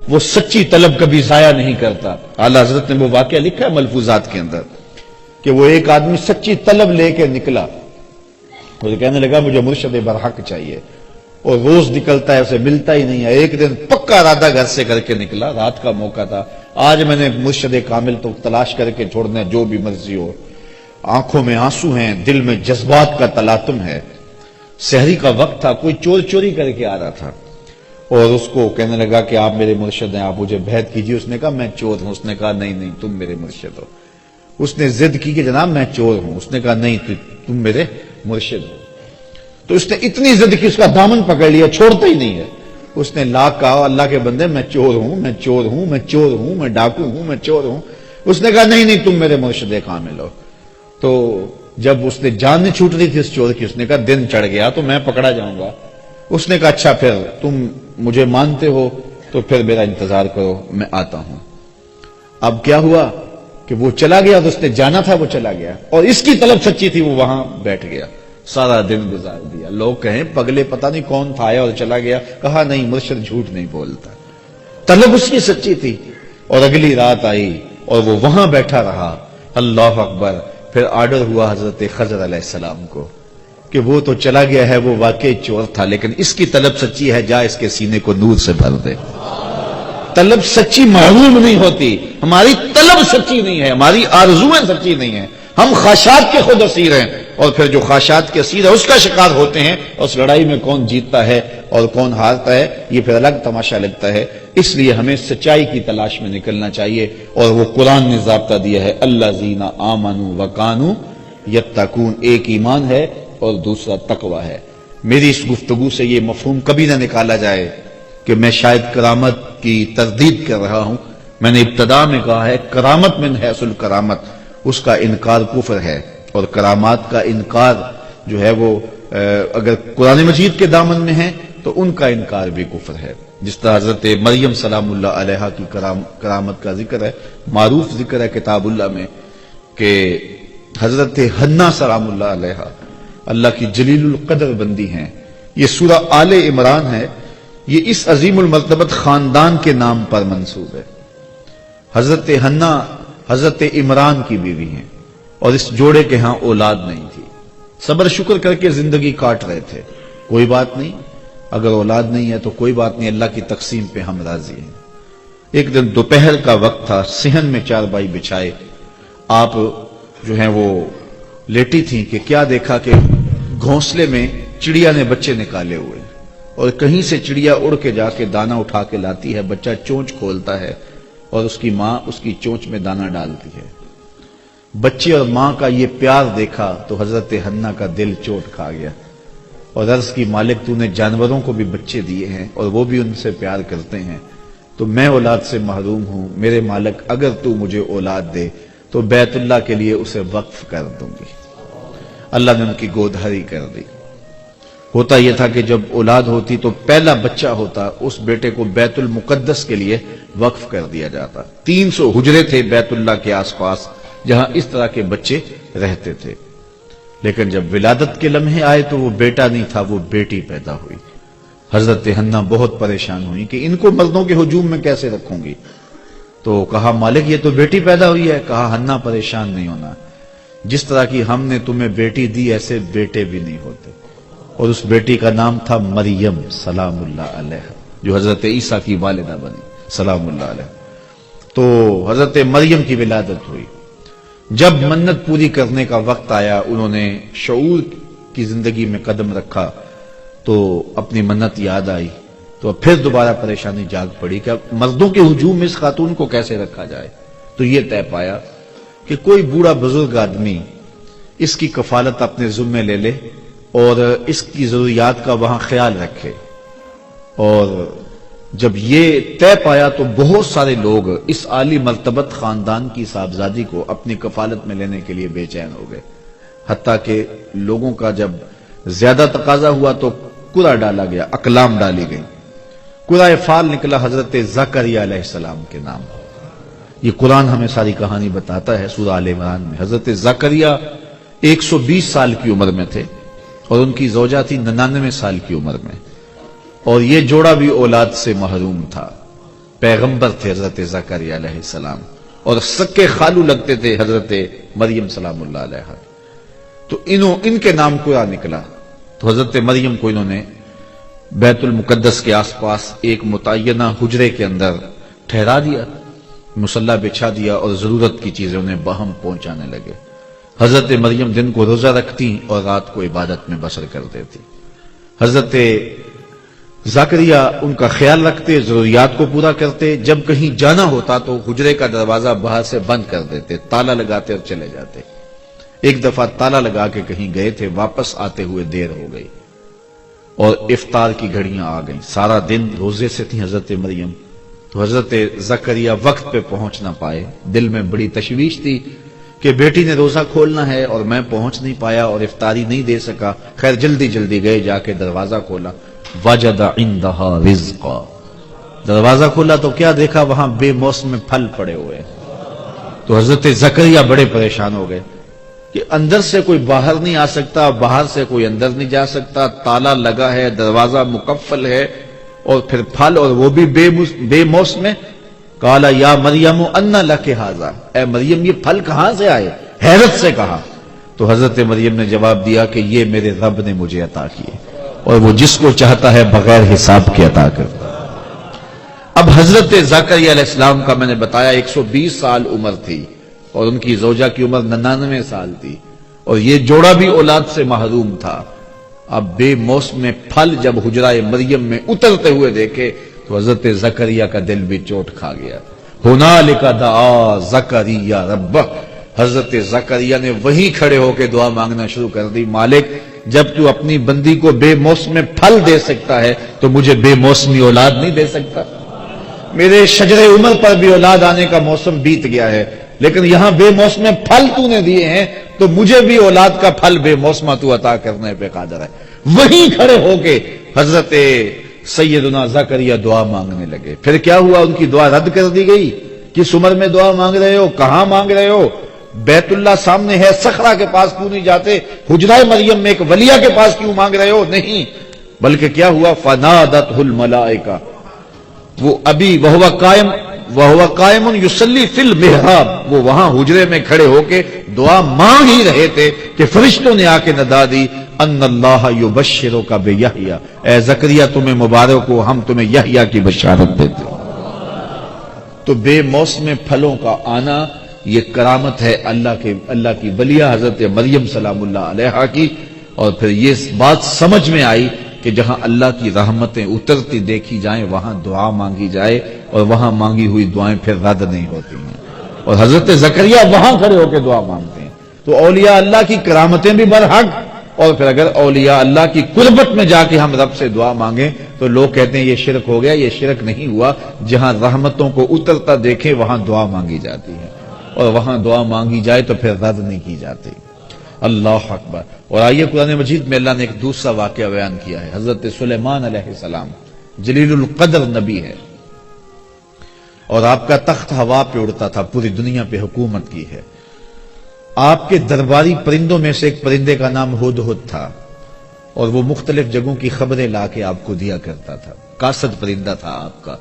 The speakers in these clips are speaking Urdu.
وہ سچی طلب کبھی ضائع نہیں کرتا. اعلیٰ حضرت نے وہ واقعہ لکھا ہے ملفوظات کے اندر کہ وہ ایک آدمی سچی طلب لے کے نکلا اور کہنے لگا مجھے مرشد برحق چاہیے, اور روز نکلتا ہے اسے ملتا ہی نہیں ہے. ایک دن پکا ارادہ گھر سے کر کے نکلا, رات کا موقع تھا, آج میں نے مرشد کامل تو تلاش کر کے چھوڑنا ہے جو بھی مرضی ہو. آنکھوں میں آنسو ہیں, دل میں جذبات کا تلاطم ہے. سحری کا وقت تھا, کوئی چور چوری کر کے آ رہا تھا اور اس کو کہنے لگا کہ آپ میرے مرشد ہیں, آپ مجھے بیعت کیجیے. اس نے کہا میں چور ہوں. اس نے کہا نہیں تم میرے مرشد ہو. اس نے ضد کی کہ جناب میں چور ہوں. اس نے کہا نہیں تم میرے مرشد ہو. تو اس نے اتنی ضد کی, اس کا دامن پکڑ لیا, چھوڑتا ہی نہیں ہے. اس نے لاکھ کہا اللہ کے بندے میں چور ہوں, میں چور ہوں, میں چور ہوں, میں ڈاکو ہوں, میں چور ہوں. اس نے کہا نہیں تم میرے مرشد کامل ہو. تو جب اس نے جان چھوٹ رہی تھی اس چور کی, اس نے کہا دن چڑھ گیا تو میں پکڑا جاؤں گا. اس نے کہا اچھا پھر تم مجھے مانتے ہو تو پھر میرا انتظار کرو, میں آتا ہوں. اب کیا ہوا کہ وہ چلا گیا, تو اس نے جانا تھا وہ چلا گیا, اور اس کی طلب سچی تھی, وہ وہاں بیٹھ گیا, سارا دن گزار دیا. لوگ کہیں پگلے پتہ نہیں کون تھا, آیا اور چلا گیا. کہا نہیں مرشد جھوٹ نہیں بولتا, طلب اس کی سچی تھی. اور اگلی رات آئی اور وہ وہاں بیٹھا رہا. اللہ اکبر. پھر آرڈر ہوا حضرت خضر علیہ السلام کو کہ وہ تو چلا گیا ہے, وہ واقعی چور تھا, لیکن اس کی طلب سچی ہے, جا اس کے سینے کو نور سے بھر دے. طلب سچی معلوم نہیں ہوتی, ہماری طلب سچی نہیں ہے, ہماری آرزویں سچی نہیں ہیں. ہم خواہشات کے خود اسیر ہیں, اور پھر جو خواہشات کے اسیر ہے اس کا شکار ہوتے ہیں. اس لڑائی میں کون جیتتا ہے اور کون ہارتا ہے یہ پھر الگ تماشا لگتا ہے. اس لیے ہمیں سچائی کی تلاش میں نکلنا چاہیے, اور وہ قرآن نے ضابطہ دیا ہے الذین آمنوا وکانوا یتقون. ایک ایمان ہے اور دوسرا تقوی ہے. میری اس گفتگو سے یہ مفہوم کبھی نہ نکالا جائے کہ میں شاید کرامت کی تردید کر رہا ہوں. میں نے ابتدا میں کہا ہے کرامت من حیث الکرامت, اس کا انکار کفر ہے, اور کرامات کا انکار جو ہے وہ اگر قرآن مجید کے دامن میں ہے تو ان کا انکار بھی کفر ہے. جس طرح حضرت مریم سلام اللہ علیہا کی کرامت کا ذکر ہے, معروف ذکر ہے کتاب اللہ میں کہ حضرت حنا سلام اللہ علیہا اللہ کی جلیل القدر بندی ہیں. یہ سورہ آل عمران ہے, یہ اس عظیم المرتبت خاندان کے نام پر منسوب ہے. حضرت حنا حضرت عمران کی بیوی ہیں, اور اس جوڑے کے ہاں اولاد نہیں تھی. صبر شکر کر کے زندگی کاٹ رہے تھے. کوئی بات نہیں, اگر اولاد نہیں ہے تو کوئی بات نہیں, اللہ کی تقسیم پہ ہم راضی ہیں. ایک دن دوپہر کا وقت تھا, صحن میں چارپائی بچھائے آپ جو ہیں وہ لیٹی تھیں کہ کیا دیکھا کہ گھونسلے میں چڑیا نے بچے نکالے ہوئے, اور کہیں سے چڑیا اڑ کے جا کے دانا اٹھا کے لاتی ہے. بچہ چونچ کھولتا ہے اور اس کی ماں اس کی چونچ میں دانا ڈالتی ہے. بچے اور ماں کا یہ پیار دیکھا تو حضرت حنا کا دل چوٹ کھا گیا, اور عرض کی مالک تو نے جانوروں کو بھی بچے دیے ہیں اور وہ بھی ان سے پیار کرتے ہیں, تو میں اولاد سے محروم ہوں. میرے مالک اگر تو مجھے اولاد دے تو بیت اللہ کے لیے اسے وقف کر دوں گی. اللہ نے ان کی گود ہری کر دی. ہوتا یہ تھا کہ جب اولاد ہوتی تو پہلا بچہ ہوتا, اس بیٹے کو بیت المقدس کے لیے وقف کر دیا جاتا. 300 حجرے تھے بیت اللہ کے آس پاس جہاں اس طرح کے بچے رہتے تھے. لیکن جب ولادت کے لمحے آئے تو وہ بیٹا نہیں تھا, وہ بیٹی پیدا ہوئی. حضرت حنا بہت پریشان ہوئی کہ ان کو مردوں کے ہجوم میں کیسے رکھوں گی. تو کہا مالک یہ تو بیٹی پیدا ہوئی ہے. کہا حنا پریشان نہیں ہونا, جس طرح کی ہم نے تمہیں بیٹی دی ایسے بیٹے بھی نہیں ہوتے. اور اس بیٹی کا نام تھا مریم سلام اللہ علیہ, جو حضرت عیسیٰ کی والدہ بنی سلام اللہ علیہ. تو حضرت مریم کی ولادت ہوئی. جب منت پوری کرنے کا وقت آیا, انہوں نے شعور کی زندگی میں قدم رکھا تو اپنی منت یاد آئی, تو پھر دوبارہ پریشانی جاگ پڑی کہ اب مردوں کے ہجوم میں اس خاتون کو کیسے رکھا جائے. تو یہ طے پایا کہ کوئی بوڑھا بزرگ آدمی اس کی کفالت اپنے ذمے لے لے اور اس کی ضروریات کا وہاں خیال رکھے. اور جب یہ طے پایا تو بہت سارے لوگ اس عالی مرتبت خاندان کی صاحبزادی کو اپنی کفالت میں لینے کے لیے بے چین ہو گئے. حتیٰ کہ لوگوں کا جب زیادہ تقاضا ہوا تو قرعہ ڈالا گیا, اقلام ڈالی گئی. قرعہ فال نکلا حضرت زکریا علیہ السلام کے نام. یہ قرآن ہمیں ساری کہانی بتاتا ہے سورہ آل عمران میں. حضرت زکریا 120 سال کی عمر میں تھے اور ان کی زوجہ تھی 99 سال کی عمر میں, اور یہ جوڑا بھی اولاد سے محروم تھا. پیغمبر تھے حضرت زکریا علیہ السلام، اور سکے خالو لگتے تھے حضرت مریم سلام اللہ علیہ۔ تو ان کے نام کو نکلا، تو حضرت مریم کو انہوں نے بیت المقدس کے آس پاس ایک متعینہ حجرے کے اندر ٹھہرا دیا، مصلی بچھا دیا، اور ضرورت کی چیزیں انہیں باہم پہنچانے لگے۔ حضرت مریم دن کو روزہ رکھتی اور رات کو عبادت میں بسر کر دیتی۔ حضرت زکریا ان کا خیال رکھتے، ضروریات کو پورا کرتے، جب کہیں جانا ہوتا تو حجرے کا دروازہ باہر سے بند کر دیتے، تالا لگاتے اور چلے جاتے۔ ایک دفعہ تالا لگا کے کہیں گئے تھے، واپس آتے ہوئے دیر ہو گئی اور افطار کی گھڑیاں آ گئیں، سارا دن روزے سے تھی حضرت مریم، تو حضرت زکریا وقت پہ پہنچ نہ پائے۔ دل میں بڑی تشویش تھی کہ بیٹی نے روزہ کھولنا ہے اور میں پہنچ نہیں پایا اور افطاری نہیں دے سکا۔ خیر جلدی جلدی گئے، جا کے دروازہ کھولا، وجد عندها رزقا، دروازہ کھولا تو کیا دیکھا، وہاں بے موسم پھل پڑے ہوئے۔ تو حضرت زکریا بڑے پریشان ہو گئے کہ اندر سے کوئی باہر نہیں آ سکتا، باہر سے کوئی اندر نہیں جا سکتا، تالا لگا ہے، دروازہ مقفل ہے، اور پھر پھل اور وہ بھی بے موسم۔ قال یا مریم ان لک ھذا، اے مریم یہ پھل کہاں سے آئے؟ حیرت سے کہا۔ تو حضرت مریم نے جواب دیا کہ یہ میرے رب نے مجھے عطا کیے، اور وہ جس کو چاہتا ہے بغیر حساب کے عطا کرتا۔ اب حضرت زکریا علیہ السلام کا میں نے بتایا 120 سال عمر تھی، اور ان کی زوجہ کی عمر 99 سال تھی، اور یہ جوڑا بھی اولاد سے محروم تھا۔ اب بے موسم پھل جب حجرہ مریم میں اترتے ہوئے دیکھے تو حضرت زکریا کا دل بھی چوٹ کھا گیا۔ ہنالک دعا زکریا ربہ، حضرت زکریا نے وہیں کھڑے ہو کے دعا مانگنا شروع کر دی، مالک جب تو اپنی بندی کو بے موسم پھل دے سکتا ہے تو مجھے بے موسمی اولاد نہیں دے سکتا؟ میرے شجر عمر پر بھی اولاد آنے کا موسم بیت گیا ہے، لیکن یہاں بے موسم پھل تو نے دیے ہیں، تو مجھے بھی اولاد کا پھل بے موسمہ تو عطا کرنے پہ قادر ہے۔ وہیں کھڑے ہو کے حضرت سیدنا زکریا دعا مانگنے لگے۔ پھر کیا ہوا، ان کی دعا رد کر دی گئی۔ کس عمر میں دعا مانگ رہے ہو، کہاں مانگ رہے ہو؟ بیت اللہ سامنے ہے، صخرہ کے پاس کیوں نہیں جاتے؟ حجرہ مریم میں ایک ولیہ کے پاس کیوں مانگ رہے ہو؟ نہیں، بلکہ کیا ہوا، فنادتہ الملائکہ، وہ ابھی وہو قائم یصلی فی المحراب، وہ وہاں حجرے میں کھڑے ہو کے دعا مانگ ہی رہے تھے کہ فرشتوں نے آ کے ندا دی، ان اللہ یبشرک بیحییٰ، اے زکریا تمہیں مبارک ہو، ہم تمہیں یحییٰ کی بشارت دیتے۔ تو بے موسم پھلوں کا آنا یہ کرامت ہے اللہ کی ولیہ حضرت مریم سلام اللہ علیہا کی۔ اور پھر یہ بات سمجھ میں آئی کہ جہاں اللہ کی رحمتیں اترتی دیکھی جائیں وہاں دعا مانگی جائے، اور وہاں مانگی ہوئی دعائیں پھر رد نہیں ہوتی ہیں، اور حضرت زکریا وہاں کھڑے ہو کے دعا مانگتے ہیں۔ تو اولیاء اللہ کی کرامتیں بھی برحق، اور پھر اگر اولیاء اللہ کی قربت میں جا کے ہم رب سے دعا مانگیں تو لوگ کہتے ہیں یہ شرک ہو گیا، یہ شرک نہیں ہوا۔ جہاں رحمتوں کو اترتا دیکھیں وہاں دعا مانگی جاتی ہے، اور وہاں دعا مانگی جائے تو پھر رد نہیں کی جاتی۔ اللہ اکبر۔ اور آئیے قرآن مجید میں اللہ نے ایک دوسرا واقعہ بیان کیا ہے۔ حضرت سلیمان علیہ السلام جلیل القدر نبی ہے، اور آپ کا تخت ہوا پہ اڑتا تھا، پوری دنیا پہ حکومت کی ہے۔ آپ کے درباری پرندوں میں سے ایک پرندے کا نام ہدہد تھا، اور وہ مختلف جگہوں کی خبریں لا کے آپ کو دیا کرتا تھا۔ قاصد پرندہ تھا آپ کا۔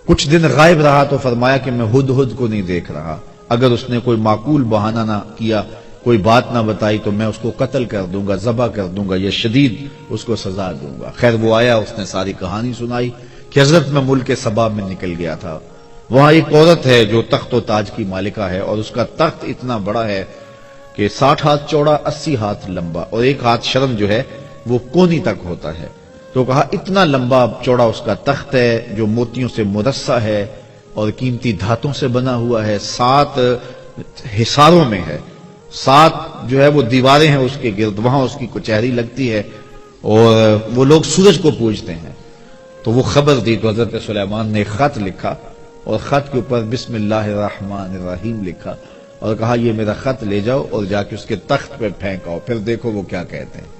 کچھ دن غائب رہا تو فرمایا کہ میں ہدہد کو نہیں دیکھ رہا، اگر اس نے کوئی معقول بہانہ نہ کیا، کوئی بات نہ بتائی تو میں اس کو قتل کر دوں گا، ذبح کر دوں گا، یا شدید اس کو سزا دوں گا۔ خیر وہ آیا، اس نے ساری کہانی سنائی کہ حضرت میں ملک سبا میں نکل گیا تھا، وہاں ایک عورت ہے جو تخت و تاج کی مالکہ ہے، اور اس کا تخت اتنا بڑا ہے کہ 60 ہاتھ چوڑا، 80 ہاتھ لمبا، اور 1 ہاتھ شرم جو ہے وہ کونی تک ہوتا ہے۔ تو کہا اتنا لمبا چوڑا اس کا تخت ہے جو موتیوں سے مرصع ہے اور قیمتی دھاتوں سے بنا ہوا ہے، 7 حصاروں میں ہے، 7 جو ہے وہ دیواریں ہیں اس کے گرد، وہاں اس کی کچہری لگتی ہے، اور وہ لوگ سورج کو پوجتے ہیں۔ تو وہ خبر دی تو حضرت سلیمان نے خط لکھا، اور خط کے اوپر بسم اللہ الرحمن الرحیم لکھا، اور کہا یہ میرا خط لے جاؤ اور جا کے اس کے تخت پہ پھینکاؤ، پھر دیکھو وہ کیا کہتے ہیں۔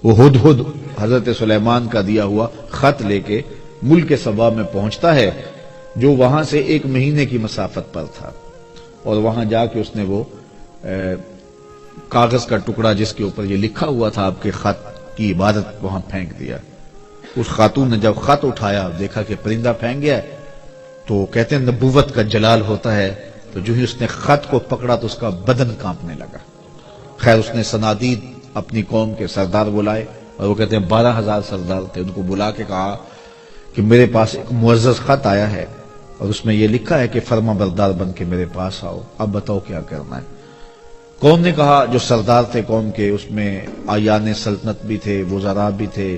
وہ ہدہد حضرت سلیمان کا دیا ہوا خط لے کے ملک سبا میں پہنچتا ہے، جو وہاں سے 1 مہینے کی مسافت پر تھا، اور وہاں جا کے اس نے وہ کاغذ کا ٹکڑا جس کے اوپر یہ لکھا ہوا تھا آپ کے خط کی عبادت، وہاں پھینک دیا۔ اس خاتون نے جب خط اٹھایا، دیکھا کہ پرندہ پھینک گیا ہے، تو کہتے ہیں نبوت کا جلال ہوتا ہے، تو جو ہی اس نے خط کو پکڑا تو اس کا بدن کانپنے لگا۔ خیر اس نے صنادید اپنی قوم کے سردار بلائے، اور وہ کہتے ہیں 12,000 سردار تھے، ان کو بلا کے کہا کہ میرے پاس ایک معزز خط آیا ہے اور اس میں یہ لکھا ہے کہ فرما بردار بن کے میرے پاس آؤ، اب بتاؤ کیا کرنا ہے۔ قوم نے کہا، جو سردار تھے قوم کے، اس میں آیان سلطنت بھی تھے، وزراء بھی تھے،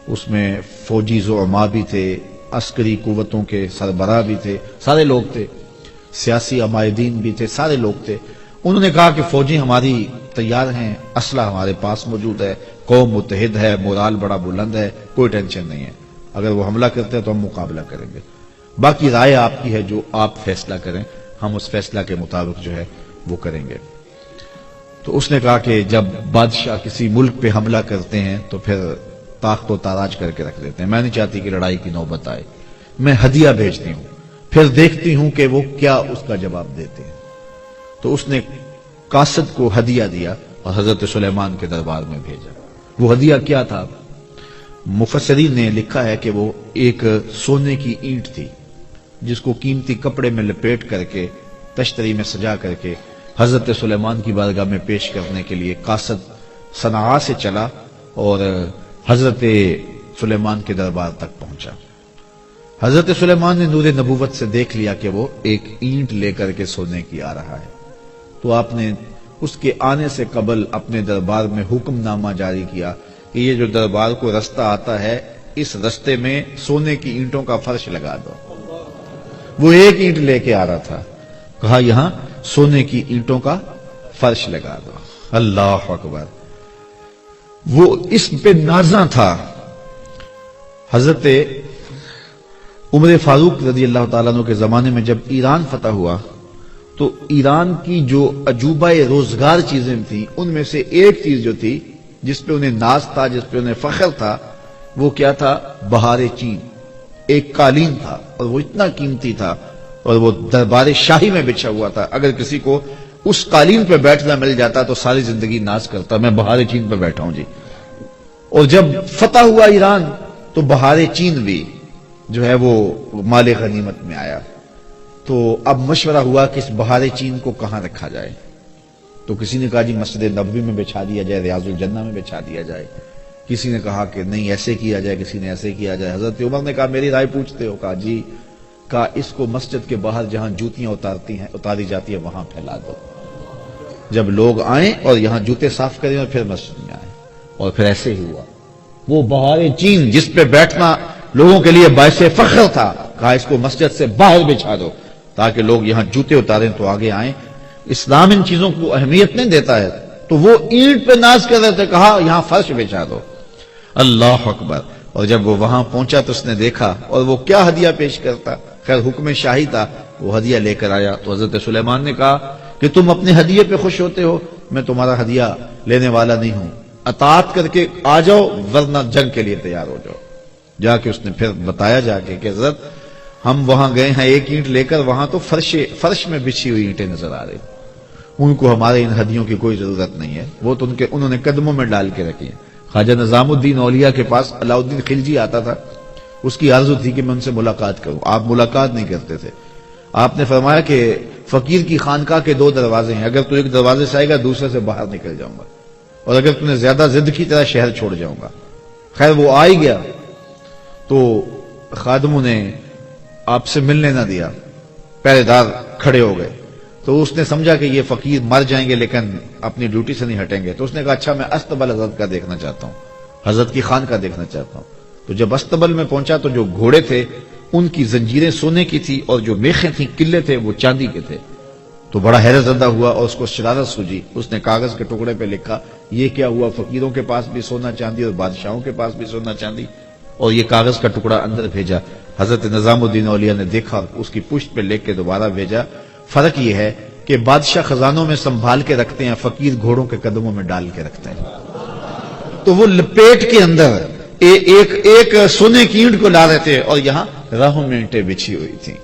اس میں فوجی زعماء بھی تھے، عسکری قوتوں کے سربراہ بھی تھے، سارے لوگ تھے، سیاسی عمائدین بھی تھے، سارے لوگ تھے۔ انہوں نے کہا کہ فوجی ہماری تیار ہیں، اسلحہ ہمارے پاس موجود ہے، قوم متحد ہے، مورال بڑا بلند ہے، کوئی ٹینشن نہیں ہے، اگر وہ حملہ کرتے ہیں تو ہم مقابلہ کریں گے، باقی رائے آپ کی ہے، جو آپ فیصلہ کریں ہم اس فیصلہ کے مطابق جو ہے وہ کریں گے۔ تو اس نے کہا کہ جب بادشاہ کسی ملک پہ حملہ کرتے ہیں تو پھر تاخت و تاراج کر کے رکھ دیتے ہیں، میں نہیں چاہتی کہ لڑائی کی نوبت آئے، میں ہدیہ بھیجتی ہوں، پھر دیکھتی ہوں کہ وہ کیا اس کا جواب دیتے ہیں۔ تو اس نے قاصد کو ہدیہ دیا اور حضرت سلیمان کے دربار میں بھیجا۔ وہ ہدیہ کیا تھا؟ مفسرین نے لکھا ہے کہ وہ ایک سونے کی اینٹ تھی جس کو قیمتی کپڑے میں لپیٹ کر کے تشتری میں سجا کر کے حضرت سلیمان کی بارگاہ میں پیش کرنے کے لیے قاصد صنعاء سے چلا اور حضرت سلیمان کے دربار تک پہنچا۔ حضرت سلیمان نے نور نبوت سے دیکھ لیا کہ وہ ایک اینٹ لے کر کے سونے کی آ رہا ہے، تو آپ نے اس کے آنے سے قبل اپنے دربار میں حکم نامہ جاری کیا کہ یہ جو دربار کو رستہ آتا ہے اس رستے میں سونے کی اینٹوں کا فرش لگا دو۔ وہ ایک اینٹ لے کے آ رہا تھا، کہا یہاں سونے کی اینٹوں کا فرش لگا دو۔ اللہ اکبر! وہ اس پہ نازاں تھا۔ حضرت عمر فاروق رضی اللہ تعالیٰ عنہ کے زمانے میں جب ایران فتح ہوا تو ایران کی جو عجوبہ روزگار چیزیں تھیں ان میں سے ایک چیز جو تھی جس پہ انہیں ناز تھا، جس پہ انہیں فخر تھا، وہ کیا تھا؟ بہار چین۔ ایک قالین تھا اور وہ اتنا قیمتی تھا اور وہ دربار شاہی میں بچھا ہوا تھا، اگر کسی کو اس قالین پہ بیٹھنا مل جاتا تو ساری زندگی ناز کرتا، میں بہار چین پہ بیٹھا ہوں جی۔ اور جب فتح ہوا ایران تو بہار چین بھی جو ہے وہ مال غنیمت میں آیا، تو اب مشورہ ہوا کہ اس بہار چین کو کہاں رکھا جائے۔ تو کسی نے کہا جی مسجد نبوی میں بچھا دیا جائے، ریاض الجنہ میں بچھا دیا جائے، کسی نے کہا کہ نہیں ایسے کیا جائے، کسی نے ایسے کیا جائے۔ حضرت عمر نے کہا میری رائے پوچھتے ہو؟ کہا جی، کہا اس کو مسجد کے باہر جہاں جوتیاں اتاری جاتی ہیں وہاں پھیلا دو، جب لوگ آئیں اور یہاں جوتے صاف کریں اور پھر مسجد میں آئیں۔ اور پھر ایسے ہی ہوا، وہ بہار چین جس پہ بیٹھنا لوگوں کے لیے باعث فخر تھا، کہا اس کو مسجد سے باہر بچھا دو تاکہ لوگ یہاں جوتے اتاریں تو آگے آئیں۔ اسلام ان چیزوں کو اہمیت نہیں دیتا ہے، تو وہ اینٹ پہ ناز کر رہے تھے، کہا یہاں فرش بچھا دو۔ اللہ اکبر! اور جب وہ وہاں پہنچا تو اس نے دیکھا، اور وہ کیا ہدیہ پیش کرتا؟ خیر حکم شاہی تھا، وہ ہدیہ لے کر آیا۔ تو حضرت سلیمان نے کہا کہ تم اپنے ہدیے پہ خوش ہوتے ہو، میں تمہارا ہدیہ لینے والا نہیں ہوں، اطاعت کر کے آ جاؤ ورنہ جنگ کے لیے تیار ہو جاؤ۔ جا کے اس نے پھر بتایا جا کے کہ حضرت ہم وہاں گئے ہیں ایک اینٹ لے کر، وہاں تو فرش میں بچھی ہوئی اینٹیں نظر آ رہی، ان کو ہمارے ان ہدیوں کی کوئی ضرورت نہیں ہے، وہ تو انہوں نے قدموں میں ڈال کے رکھی ہیں۔ خواجہ نظام الدین اولیاء کے پاس علاء الدین خلجی آتا تھا، اس کی آرزو تھی کہ میں ان سے ملاقات کروں، آپ ملاقات نہیں کرتے تھے۔ آپ نے فرمایا کہ فقیر کی خانقاہ کے 2 دروازے ہیں، اگر تو ایک دروازے سے آئے گا دوسرے سے باہر نکل جاؤں گا، اور اگر تم نے زیادہ ضد کی طرح شہر چھوڑ جاؤں گا۔ خیر وہ آ ہی گیا تو خادموں نے آپ سے ملنے نہ دیا، پہرے دار کھڑے ہو گئے، تو اس نے سمجھا کہ یہ فقیر مر جائیں گے لیکن اپنی ڈیوٹی سے نہیں ہٹیں گے، تو اس نے کہا اچھا میں استبل حضرت کا دیکھنا چاہتا ہوں، حضرت کی خان کا دیکھنا چاہتا ہوں۔ تو جب استبل میں پہنچا تو جو گھوڑے تھے ان کی زنجیریں سونے کی تھی اور جو میخیں تھیں، قلعے تھے، وہ چاندی کے تھے۔ تو بڑا حیرت زدہ ہوا اور اس کو شرارت سوجی، اس نے کاغذ کے ٹکڑے پہ لکھا یہ کیا ہوا، فقیروں کے پاس بھی سونا چاندی اور بادشاہوں کے پاس بھی سونا چاندی، اور یہ کاغذ کا ٹکڑا اندر بھیجا۔ حضرت نظام الدین اولیاء نے دیکھا، اس کی پشت پہ لکھ کے دوبارہ بھیجا۔ فرق یہ ہے کہ بادشاہ خزانوں میں سنبھال کے رکھتے ہیں، فقیر گھوڑوں کے قدموں میں ڈال کے رکھتے ہیں۔ تو وہ لپیٹ کے اندر ایک سونے کی اینٹ کو لا رہے تھے اور یہاں راہوں میں اینٹیں بچھی ہوئی تھیں۔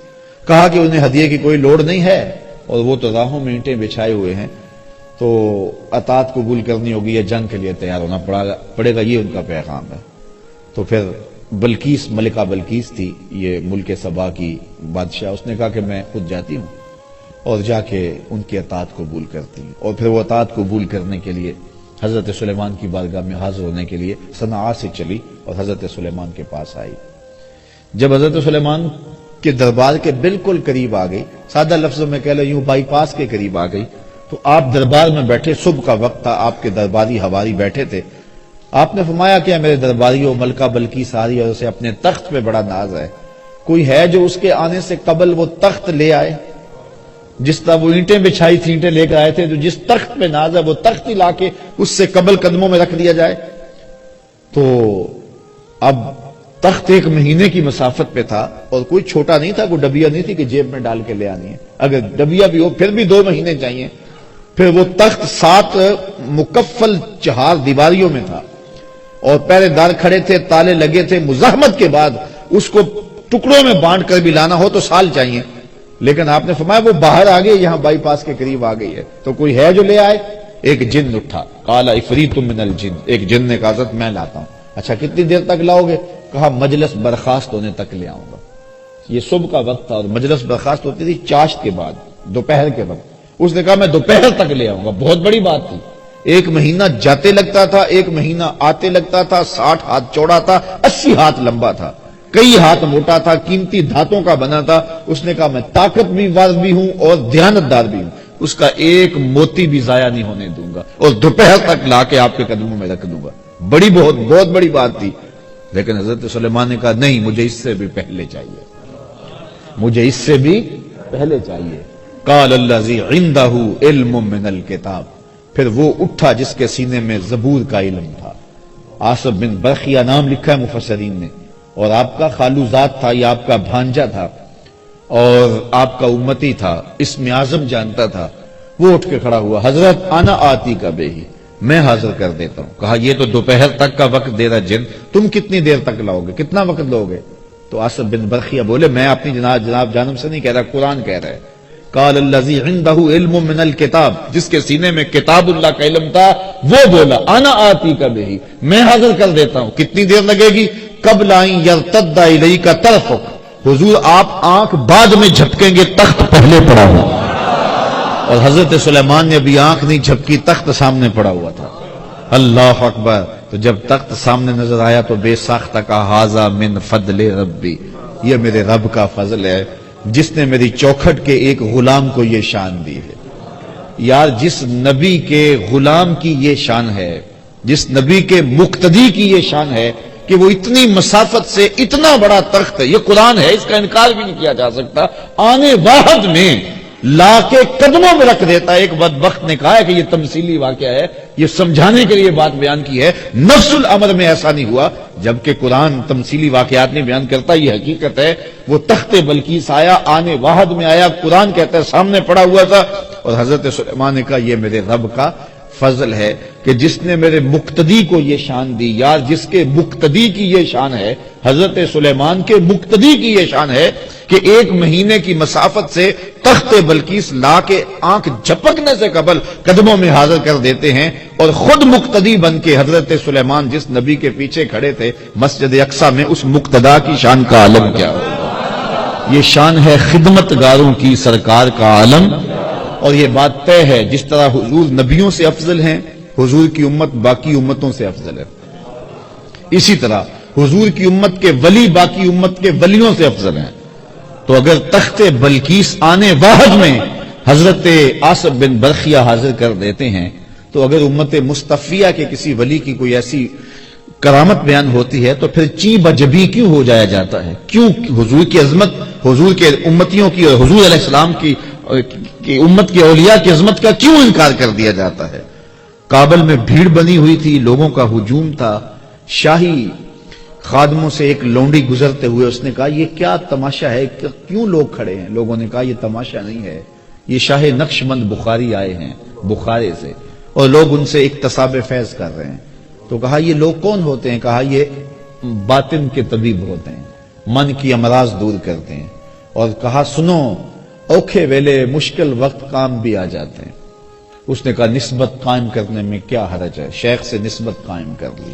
کہا کہ انہیں ہدیے کی کوئی لوڑ نہیں ہے اور وہ تو راہوں میں اینٹیں بچھائے ہوئے ہیں، تو اطاعت قبول کرنی ہوگی یا جنگ کے لیے تیار ہونا پڑے گا، یہ ان کا پیغام ہے۔ تو پھر بلقیس، ملکہ بلقیس تھی، یہ ملک سبا کی بادشاہ، اس نے کہا کہ میں خود جاتی ہوں اور جا کے ان کی اطاعت قبول کرتی ہوں، اور پھر وہ اطاعت قبول کرنے کے لیے حضرت سلیمان کی بارگاہ میں حاضر ہونے کے لیے صنعاء سے چلی اور حضرت سلیمان کے پاس آئی۔ جب حضرت سلیمان کے دربار کے بالکل قریب آ گئی، سادہ لفظوں میں کہہ لو یوں بائی پاس کے قریب آ گئی، تو آپ دربار میں بیٹھے، صبح کا وقت تھا، آپ کے درباری ہواری بیٹھے تھے۔ آپ نے فرمایا کہ میرے درباریوں، ملکہ بلقیس آ رہی ہے اور اسے اپنے تخت پہ بڑا ناز ہے، کوئی ہے جو اس کے آنے سے قبل وہ تخت لے آئے؟ جس طرح وہ اینٹیں بچھائی تھی، اینٹیں لے کر آئے تھے، تو جس تخت پہ ناز ہے وہ تخت ہی لا کے اس سے قبل قدموں میں رکھ دیا جائے۔ تو اب تخت 1 مہینے کی مسافت پہ تھا، اور کوئی چھوٹا نہیں تھا، کوئی ڈبیا نہیں تھی کہ جیب میں ڈال کے لے آنی ہے، اگر ڈبیا بھی ہو پھر بھی 2 مہینے چاہیے۔ پھر وہ تخت 7 مکفل چہار دیواریوں میں تھا، اور پہرے دار کھڑے تھے، تالے لگے تھے، مزاحمت کے بعد اس کو ٹکڑوں میں بانٹ کر بھی لانا ہو تو سال چاہیے، لیکن آپ نے فرمایا وہ باہر آ گئی، یہاں بائی پاس کے قریب آ گئی ہے، تو کوئی ہے جو لے آئے؟ ایک جن اٹھا، قال عفریت من الجن، ایک جن نے کہا حضرت میں لاتا ہوں۔ اچھا کتنی دیر تک لاؤ گے؟ کہا مجلس برخاست ہونے تک لے آؤں گا۔ یہ صبح کا وقت تھا اور مجلس برخاست ہوتی تھی چاشت کے بعد، دوپہر کے وقت۔ اس نے کہا میں دوپہر تک لے آؤں گا، بہت بڑی بات تھی۔ 1 مہینہ جاتے لگتا تھا، 1 مہینہ آتے لگتا تھا، 60 ہاتھ چوڑا تھا، 80 ہاتھ لمبا تھا، کئی ہاتھ موٹا تھا، قیمتی دھاتوں کا بنا تھا۔ اس نے کہا میں طاقت بھی واز بھی ہوں اور دیانتدار بھی ہوں، اس کا 1 موتی بھی ضائع نہیں ہونے دوں گا، اور دوپہر تک لا کے آپ کے قدموں میں رکھ دوں گا۔ بڑی بہت بڑی بات تھی، لیکن حضرت سلیمان نے کہا نہیں، مجھے اس سے بھی پہلے چاہیے، مجھے اس سے بھی پہلے چاہیے۔ قال الذی عندہ علم من الکتاب، پھر وہ اٹھا جس کے سینے میں زبور کا علم تھا۔ آصف بن برخیہ نام لکھا ہے مفسرین نے، اور آپ کا خالوزاد تھا یا آپ کا بھانجا تھا اور آپ کا امتی تھا، اسم اعظم جانتا تھا۔ وہ اٹھ کے کھڑا ہوا، حضرت انا آتی کا بے ہی، میں حاضر کر دیتا ہوں۔ کہا یہ تو دوپہر تک کا وقت دے رہا جن، تم کتنی دیر تک لاؤ گے، کتنا وقت لو گے؟ تو آصف بن برخیہ بولے میں اپنی جناب جانب سے نہیں کہہ رہا، قرآن کہہ رہا ہے۔ قال الذی عنده علم من الکتاب، جس کے سینے میں کتاب اللہ کا علم تھا وہ بولا انا آتی کا بے ہی، میں حاضر کر دیتا ہوں۔ کتنی دیر لگے گی؟ قبل ان یرتد الیک طرفک، حضور آپ آنکھ بعد میں جھپکیں گے، تخت پہلے پڑا ہوا۔ اور حضرت سلیمان نے ابھی آنکھ نہیں جھپکی، تخت سامنے پڑا ہوا تھا۔ اللہ اکبر۔ تو جب تخت سامنے نظر آیا تو بے ساختہ کہا ھذا من فضل ربی، یہ میرے رب کا فضل ہے جس نے میری چوکھٹ کے ایک غلام کو یہ شان دی ہے۔ یار جس نبی کے غلام کی یہ شان ہے، جس نبی کے مقتدی کی یہ شان ہے کہ وہ اتنی مسافت سے اتنا بڑا تخت ہے، یہ قرآن ہے، اس کا انکار بھی نہیں کیا جا سکتا، آنے واحد میں لا کے قدموں میں رکھ دیتا ہے۔ ایک بدبخت نے کہا ہے کہ یہ تمثیلی واقعہ ہے، یہ سمجھانے کے لیے بات بیان کی ہے، نفس الامر میں ایسا نہیں ہوا، جبکہ قرآن تمثیلی واقعات نہیں بیان کرتا، یہ حقیقت ہے۔ وہ تخت بلقیس آیا، آنے واحد میں آیا، قرآن کہتا ہے سامنے پڑا ہوا تھا، اور حضرت سلیمان نے کہا یہ میرے رب کا فضل ہے کہ جس نے میرے مقتدی کو یہ شان دی۔ یار جس کے مقتدی کی یہ شان ہے، حضرت سلیمان کے مقتدی کی یہ شان ہے کہ 1 مہینے کی مسافت سے تخت بلقیس لا کے آنکھ جھپکنے سے قبل قدموں میں حاضر کر دیتے ہیں، اور خود مقتدی بن کے حضرت سلیمان جس نبی کے پیچھے کھڑے تھے مسجد اقصیٰ میں، اس مقتدا کی شان کا عالم کیا ہوگا؟ یہ شان ہے خدمت گاروں کی سرکار کا عالم، اور یہ بات طے ہے جس طرح حضور نبیوں سے افضل ہیں، حضور کی امت باقی امتوں سے افضل ہے، اسی طرح حضور کی امت کے ولی باقی امت کے ولیوں سے افضل ہیں۔ تو اگر تخت بلقیس آنے واحد میں حضرت آصف بن برخیہ حاضر کر دیتے ہیں، تو اگر امت مصطفیہ کے کسی ولی کی کوئی ایسی کرامت بیان ہوتی ہے تو پھر چی بجبی کیوں ہو جایا جاتا ہے؟ کیوں حضور کی عظمت، حضور کے امتیوں کی اور حضور علیہ السلام کی امت کے اولیاء کی عظمت کا کیوں انکار کر دیا جاتا ہے؟ کابل میں بھیڑ بنی ہوئی تھی، لوگوں کا ہجوم تھا، شاہی خادموں سے ایک لونڈی گزرتے ہوئے اس نے کہا یہ کیا تماشا ہے، کیوں لوگ کھڑے ہیں؟ لوگوں نے کہا یہ تماشا نہیں ہے، یہ شاہ نقش بند بخاری آئے ہیں بخارے سے، اور لوگ ان سے اکتساب فیض کر رہے ہیں۔ تو کہا یہ لوگ کون ہوتے ہیں؟ کہا یہ باطن کے طبیب ہوتے ہیں، من کی امراض دور کرتے ہیں۔ اور کہا سنو، اوکھے ویلے مشکل وقت کام بھی آ جاتے ہیں۔ اس نے کہا نسبت قائم کرنے میں کیا حرج ہے؟ شیخ سے نسبت قائم کر لی،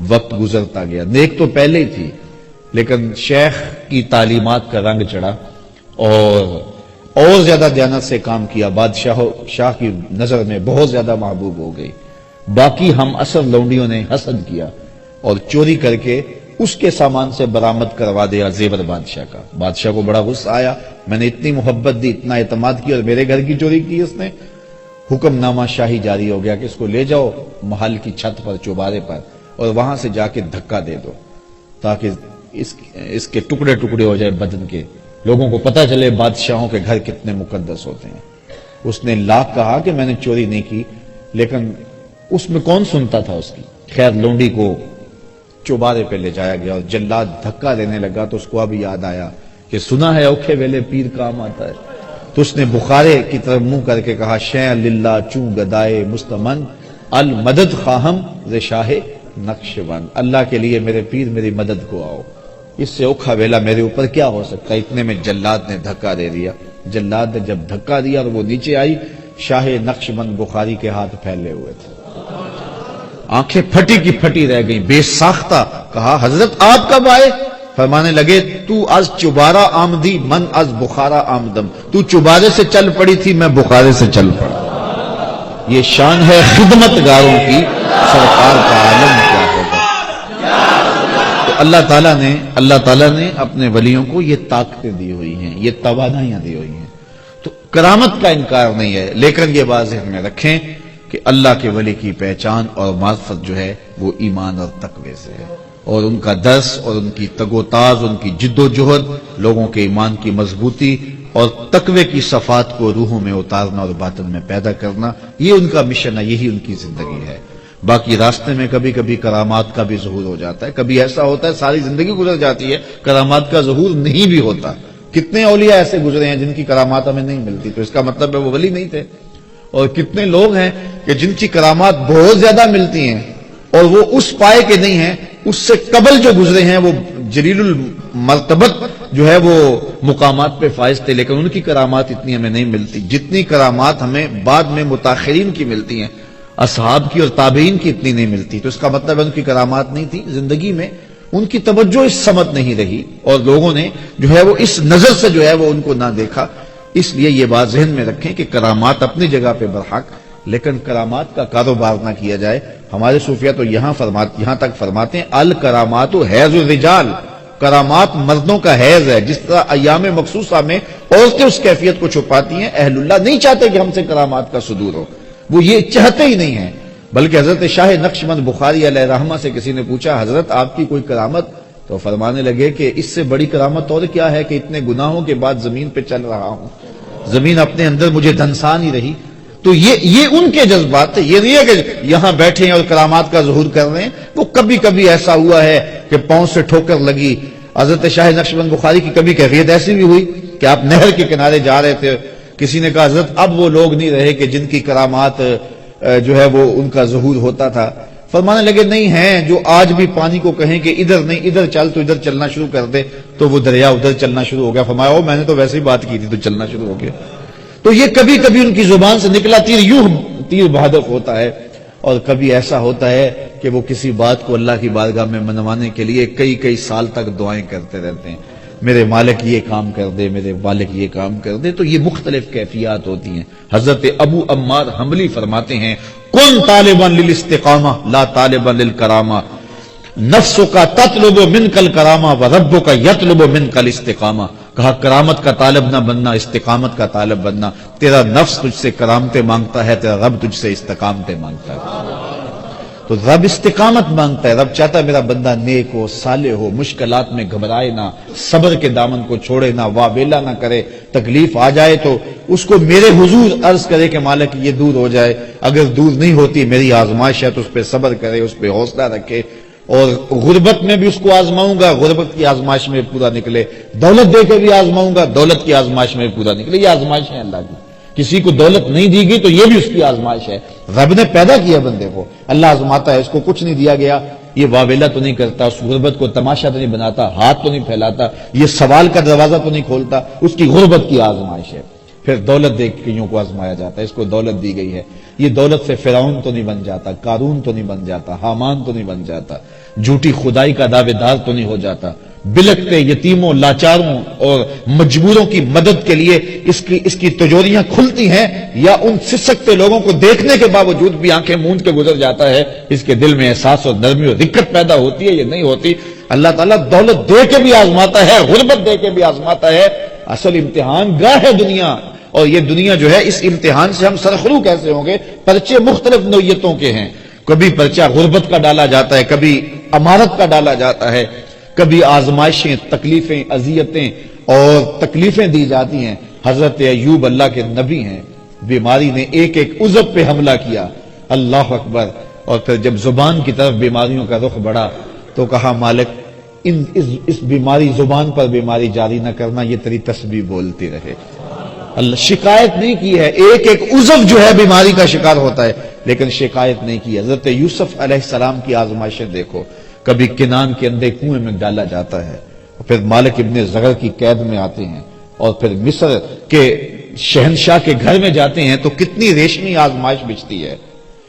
وقت گزرتا گیا، نیک تو پہلے ہی تھی لیکن شیخ کی تعلیمات کا رنگ چڑھا اور زیادہ دیانت سے کام کیا، شاہ کی نظر میں بہت زیادہ محبوب ہو گئی۔ باقی ہم اثر لونڈیوں نے حسد کیا اور چوری کر کے اس کے سامان سے برآمد کروا دیا زیور بادشاہ کا۔ بادشاہ کو بڑا غصہ آیا، میں نے اتنی محبت دی، اتنا اعتماد کیا، اور میرے گھر کی چوری کی اس نے۔ حکم نامہ شاہی جاری ہو گیا کہ اس کو لے جاؤ محل کی چھت پر، چوبارے پر، اور وہاں سے جا کے دھکا دے دو تاکہ اس کے ٹکڑے ٹکڑے ہو جائے بدن کے، لوگوں کو پتہ چلے بادشاہوں کے گھر کتنے مقدس ہوتے ہیں۔ اس نے لاکھ کہا کہ میں نے چوری نہیں کی، لیکن اس میں کون سنتا تھا اس کی۔ خیر لونڈی کو چوبارے پہ لے جایا گیا اور جلاد دھکا دینے لگا تو اس کو اب یاد آیا کہ سنا ہے اوکھے ویلے پیر کام آتا ہے، تو اس نے بخارے کی طرف منہ کر کے کہا شیع للہ چوں گدائے مستمن المدد خواہم ز شاہ نقشبند، اللہ کے لیے میرے پیر میری مدد کو آؤ، اس سے اوکھا ویلا میرے اوپر کیا ہو سکتا ہے۔ اتنے میں جلاد نے دھکا دے دیا۔ جلاد نے جب دھکا دیا اور وہ نیچے آئی، شاہ نقشبند بخاری کے ہاتھ پھیلے ہوئے تھے، آنکھیں پھٹی کی پھٹی رہ گئیں، بے ساختہ کہا حضرت آپ کب آئے؟ فرمانے لگے تو از چوبارہ آمدی من از بخارا آمدم، تو چوبارے سے چل پڑی تھی میں بخارے سے چل پڑا۔ یہ شان ہے خدمت گاروں کی، سرکار کا عالم کیا ہوگا۔ تو اللہ تعالیٰ نے اپنے ولیوں کو یہ طاقتیں دی ہوئی ہیں، یہ توانائیاں دی ہوئی ہیں، تو کرامت کا انکار نہیں ہے، لیکن یہ بات ذہن میں رکھیں کہ اللہ کے ولی کی پہچان اور معرفت جو ہے وہ ایمان اور تقوی سے ہے، اور ان کا درس اور ان کی تگ و تاز، ان کی جد و جہد، لوگوں کے ایمان کی مضبوطی اور تقوی کی صفات کو روحوں میں اتارنا اور باطن میں پیدا کرنا، یہ ان کا مشن ہے، یہی ان کی زندگی ہے۔ باقی راستے میں کبھی کبھی کرامات کا بھی ظہور ہو جاتا ہے، کبھی ایسا ہوتا ہے ساری زندگی گزر جاتی ہے کرامات کا ظہور نہیں بھی ہوتا۔ کتنے اولیاء ایسے گزرے ہیں جن کی کرامات ہمیں نہیں ملتی، تو اس کا مطلب ہے وہ ولی نہیں تھے، اور کتنے لوگ ہیں کہ جن کی کرامات بہت زیادہ ملتی ہیں اور وہ اس پائے کے نہیں ہیں، اس سے قبل جو گزرے ہیں وہ جلیل المرتبت جو ہے وہ مقامات پہ فائز تھے، لیکن ان کی کرامات اتنی ہمیں نہیں ملتی جتنی کرامات ہمیں بعد میں متاخرین کی ملتی ہیں، اصحاب کی اور تابعین کی اتنی نہیں ملتی۔ تو اس کا مطلب ہے ان کی کرامات نہیں تھی، زندگی میں ان کی توجہ اس سمت نہیں رہی اور لوگوں نے جو ہے وہ اس نظر سے جو ہے وہ ان کو نہ دیکھا۔ اس لیے یہ بات ذہن میں رکھیں کہ کرامات اپنی جگہ پہ برحق، لیکن کرامات کا کاروبار نہ کیا جائے۔ ہمارے صوفیہ تو یہاں تک فرماتے ہیں الکرامات حیض الرجال، کرامات مردوں کا حیض ہے، جس طرح ایام مخصوصہ میں عورتیں اس کیفیت کو چھپاتی ہیں، اہل اللہ نہیں چاہتے کہ ہم سے کرامات کا صدور ہو، وہ یہ چاہتے ہی نہیں ہیں۔ بلکہ حضرت شاہ نقشبند بخاری علیہ رحمہ سے کسی نے پوچھا حضرت آپ کی کوئی کرامت؟ تو فرمانے لگے کہ اس سے بڑی کرامت اور کیا ہے کہ اتنے گناہوں کے بعد زمین پہ چل رہا ہوں، زمین اپنے اندر مجھے دھنسا نہیں رہی۔ تو یہ ان کے جذبات تھے، یہ نہیں ہے کہ یہاں بیٹھے ہیں اور کرامات کا ظہور کر رہے ہیں۔ وہ کبھی کبھی ایسا ہوا ہے کہ پاؤں سے ٹھوکر لگی۔ حضرت شاہ نقشبند بخاری کی کبھی کیفیت ایسی بھی ہوئی کہ آپ نہر کے کنارے جا رہے تھے، کسی نے کہا حضرت اب وہ لوگ نہیں رہے کہ جن کی کرامات جو ہے وہ ان کا ظہور ہوتا تھا۔ فرمانے لگے نہیں ہیں جو آج بھی پانی کو کہیں کہ ادھر نہیں ادھر چل، تو ادھر چلنا شروع کر دے تو وہ دریا ادھر چلنا شروع ہو گیا۔ فرمایا او میں نے تو ویسے ہی بات کی تھی تو چلنا شروع ہو گیا۔ تو یہ کبھی کبھی ان کی زبان سے نکلا تیر یوں تیر بہادر ہوتا ہے، اور کبھی ایسا ہوتا ہے کہ وہ کسی بات کو اللہ کی بارگاہ میں منوانے کے لیے کئی کئی سال تک دعائیں کرتے رہتے ہیں، میرے مالک یہ کام کر دے، میرے مالک یہ کام کر دے۔ تو یہ مختلف کیفیات ہوتی ہیں۔ حضرت ابو عمار حنبلی فرماتے ہیں کن طالبا للاستقامہ لا طالبا للکرامہ، نفس کا تطلب منک الکرامہ وربک یطلب منک الاستقامہ۔ کہا کرامت کا طالب نہ بننا، استقامت کا طالب بننا۔ تیرا نفس تجھ سے کرامتیں مانگتا ہے، تیرا رب تجھ سے استقامتیں مانگتا ہے۔ تو رب استقامت مانگتا ہے، رب چاہتا ہے میرا بندہ نیک ہو، صالح ہو، مشکلات میں گھبرائے نہ، صبر کے دامن کو چھوڑے نہ، واویلا نہ کرے، تکلیف آ جائے تو اس کو میرے حضور عرض کرے کہ مالک یہ دور ہو جائے، اگر دور نہیں ہوتی میری آزمائش ہے تو اس پہ صبر کرے، اس پہ حوصلہ رکھے، اور غربت میں بھی اس کو آزماؤں گا، غربت کی آزمائش میں پورا نکلے، دولت دے کے بھی آزماؤں گا، دولت کی آزمائش میں پورا نکلے۔ یہ آزمائش ہے اللہ کی، کسی کو دولت نہیں دی گئی تو یہ بھی اس کی آزمائش ہے۔ رب نے پیدا کیا بندے کو، اللہ آزماتا ہے، اس کو کچھ نہیں دیا گیا، یہ واویلا تو نہیں کرتا، اس غربت کو تماشا تو نہیں بناتا، ہاتھ تو نہیں پھیلاتا، یہ سوال کا دروازہ تو نہیں کھولتا، اس کی غربت کی آزمائش ہے۔ پھر دولت دے کے کئیوں کو آزمایا جاتا ہے، اس کو دولت دی گئی ہے، یہ دولت سے فرعون تو نہیں بن جاتا، قارون تو نہیں بن جاتا، حامان تو نہیں بن جاتا، جھوٹی خدائی کا دعوے دار تو نہیں ہو جاتا، بلکتے یتیموں، لاچاروں اور مجبوروں کی مدد کے لیے اس کی تجوریاں کھلتی ہیں، یا ان سسکتے لوگوں کو دیکھنے کے باوجود بھی آنکھیں موند کے گزر جاتا ہے، اس کے دل میں احساس اور نرمی اور دقت پیدا ہوتی ہے، یہ نہیں ہوتی۔ اللہ تعالیٰ دولت دے کے بھی آزماتا ہے، غربت دے کے بھی آزماتا ہے۔ اصل امتحان گاہ ہے دنیا، اور یہ دنیا جو ہے، اس امتحان سے ہم سرخرو کیسے ہوں گے؟ پرچے مختلف نوعیتوں کے ہیں، کبھی پرچہ غربت کا ڈالا جاتا ہے، کبھی امارت کا ڈالا جاتا ہے، کبھی آزمائشیں، تکلیفیں، اذیتیں اور تکلیفیں دی جاتی ہیں۔ حضرت ایوب اللہ کے نبی ہیں، بیماری نے ایک ایک عضو پہ حملہ کیا، اللہ اکبر، اور پھر جب زبان کی طرف بیماریوں کا رخ بڑھا تو کہا مالک اس بیماری، زبان پر بیماری جاری نہ کرنا، یہ تیری تسبیح بولتی رہے۔ اللہ شکایت نہیں کی ہے، ایک ایک عضو جو ہے بیماری کا شکار ہوتا ہے، لیکن شکایت نہیں کی۔ حضرت یوسف علیہ السلام کی آزمائشیں دیکھو، کبھی کنان کے اندھے کنویں میں ڈالا جاتا ہے، اور پھر مالک ابن زغر کی قید میں آتے ہیں، اور پھر مصر کے شہنشاہ کے گھر میں جاتے ہیں تو کتنی ریشمی آزمائش بچتی ہے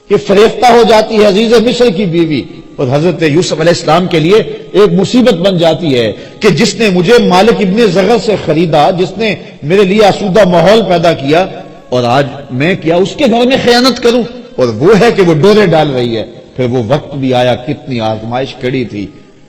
کہ فریفتہ ہو جاتی ہے عزیز مصر کی بیوی، اور حضرت یوسف علیہ السلام کے لیے ایک مصیبت بن جاتی ہے کہ جس نے مجھے مالک ابن زغر سے خریدا، جس نے میرے لیے آسودہ ماحول پیدا کیا، اور آج میں کیا اس کے گھر میں خیانت کروں؟ اور وہ ہے کہ وہ ڈورے ڈال رہی ہے۔ پھر وہ وقت بھی آیا، کتنی آزمائش کڑی تھی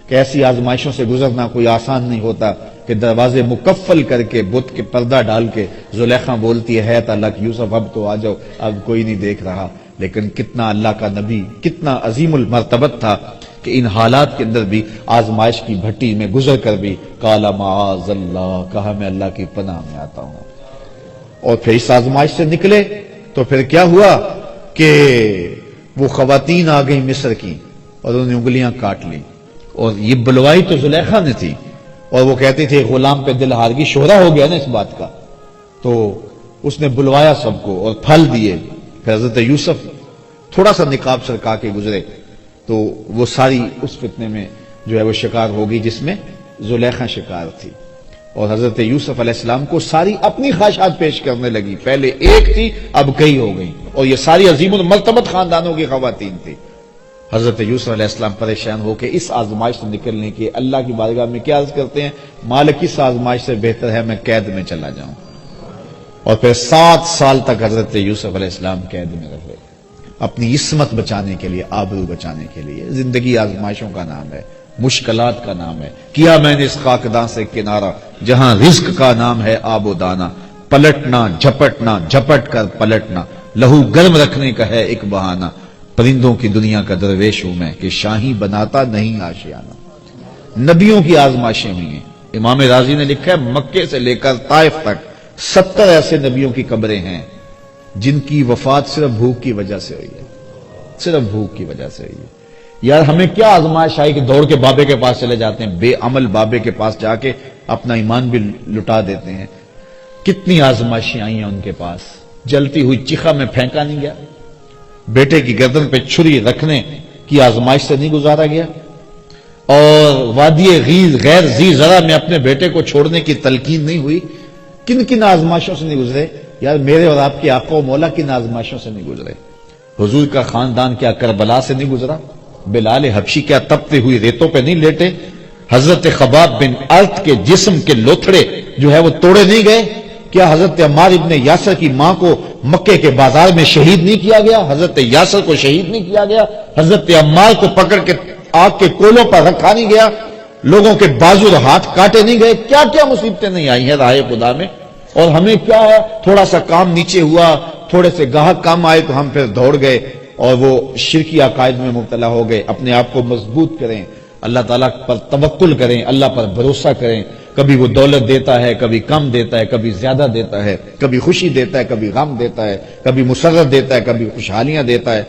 کہ ایسی آزمائشوں سے گزرنا کوئی آسان نہیں ہوتا کہ دروازے مکفل کر کے بت کے پردہ ڈال کے زلیخا بولتی ہے تعالیٰ کہ یوسف اب تو آ جاؤ، اب کوئی نہیں دیکھ رہا۔ لیکن کتنا اللہ کا نبی، کتنا عظیم المرتبت تھا کہ ان حالات کے اندر بھی آزمائش کی بھٹی میں گزر کر بھی قال معاذ اللہ، کہا میں اللہ کی پناہ میں آتا ہوں۔ اور پھر اس آزمائش سے نکلے تو پھر کیا ہوا کہ وہ خواتین آ گئی مصر کی اور انہوں نے انگلیاں کاٹ لی، اور یہ بلوائی تو زلیخا نے تھی، اور وہ کہتی تھی غلام پہ دل ہار گئی، شہرا ہو گیا نا اس بات کا، تو اس نے بلوایا سب کو اور پھل دیے۔ پھر حضرت یوسف تھوڑا سا نقاب سرکا کے گزرے تو وہ ساری اس فتنے میں جو ہے وہ شکار ہو گئی جس میں زلیخا شکار تھی، اور حضرت یوسف علیہ السلام کو ساری اپنی خواہشات پیش کرنے لگی، پہلے ایک تھی اب کئی ہو گئی، اور یہ ساری عظیم المرتبت خاندانوں کی خواتین تھی۔ حضرت یوسف علیہ السلام پریشان ہو کے اس آزمائش سے نکلنے کے اللہ کی بارگاہ میں کیا عرض کرتے ہیں؟ مالک اس آزمائش سے بہتر ہے میں قید میں چلا جاؤں۔ اور پھر 7 سال تک حضرت یوسف علیہ السلام قید میں رہے، اپنی عصمت بچانے کے لیے، آبرو بچانے کے لیے۔ زندگی آزمائشوں کا نام ہے، مشکلات کا نام ہے۔ کیا میں نے اس خاکدان سے کنارہ جہاں رزق کا نام ہے آب و دانا، پلٹنا جھپٹنا، جھپٹ کر پلٹنا، لہو گرم رکھنے کا ہے ایک بہانہ، پرندوں کی دنیا کا درویش ہوں میں کہ شاہی بناتا نہیں آشیانہ۔ نبیوں کی آزمائشیں ہوئی ہیں۔ امام رازی نے لکھا ہے مکے سے لے کر طائف تک 70 ایسے نبیوں کی قبریں ہیں جن کی وفات صرف بھوک کی وجہ سے ہوئی ہے، صرف بھوک کی وجہ سے ہوئی ہے۔ یار ہمیں کیا آزمائش آئی کہ دوڑ کے بابے کے پاس چلے جاتے ہیں، بے عمل بابے کے پاس جا کے اپنا ایمان بھی لٹا دیتے ہیں۔ کتنی آزمائشیں آئی ہیں ان کے پاس، جلتی ہوئی چیخا میں پھینکا نہیں گیا، بیٹے کی گردن پہ چھری رکھنے کی آزمائش سے نہیں گزارا گیا، اور وادی غیر ذی زرع میں اپنے بیٹے کو چھوڑنے کی تلقین نہیں ہوئی۔ کن کن آزمائشوں سے نہیں گزرے یار؟ میرے اور آپ کے آقا و مولا کن آزمائشوں سے نہیں گزرے؟ حضور کا خاندان کیا کربلا سے نہیں گزرا؟ بلال حبشی کیا تپتے ہوئی ریتوں پہ نہیں لیٹے؟ حضرت خباب بن ارت کے جسم کے لوتھڑے جو ہے وہ توڑے نہیں گئے؟ کیا حضرت عمار ابن یاسر کی ماں کو مکے کے بازار میں شہید نہیں کیا گیا؟ حضرت یاسر کو شہید نہیں کیا گیا؟ حضرت عمار کو پکڑ کے آگ کے کولوں پر رکھا نہیں گیا؟ لوگوں کے بازو اور ہاتھ کاٹے نہیں گئے؟ کیا کیا مصیبتیں نہیں آئی ہیں راہ خدا میں؟ اور ہمیں کیا ہے، تھوڑا سا کام نیچے ہوا، تھوڑے سے گاہک کام آئے تو ہم پھر دوڑ گئے اور وہ شرکی عقائد میں مبتلا ہو گئے۔ اپنے آپ کو مضبوط کریں، اللہ تعالیٰ پر توکل کریں، اللہ پر بھروسہ کریں۔ کبھی وہ دولت دیتا ہے، کبھی کم دیتا ہے، کبھی زیادہ دیتا ہے، کبھی خوشی دیتا ہے، کبھی غم دیتا ہے، کبھی مسرت دیتا ہے، کبھی خوشحالیاں دیتا ہے۔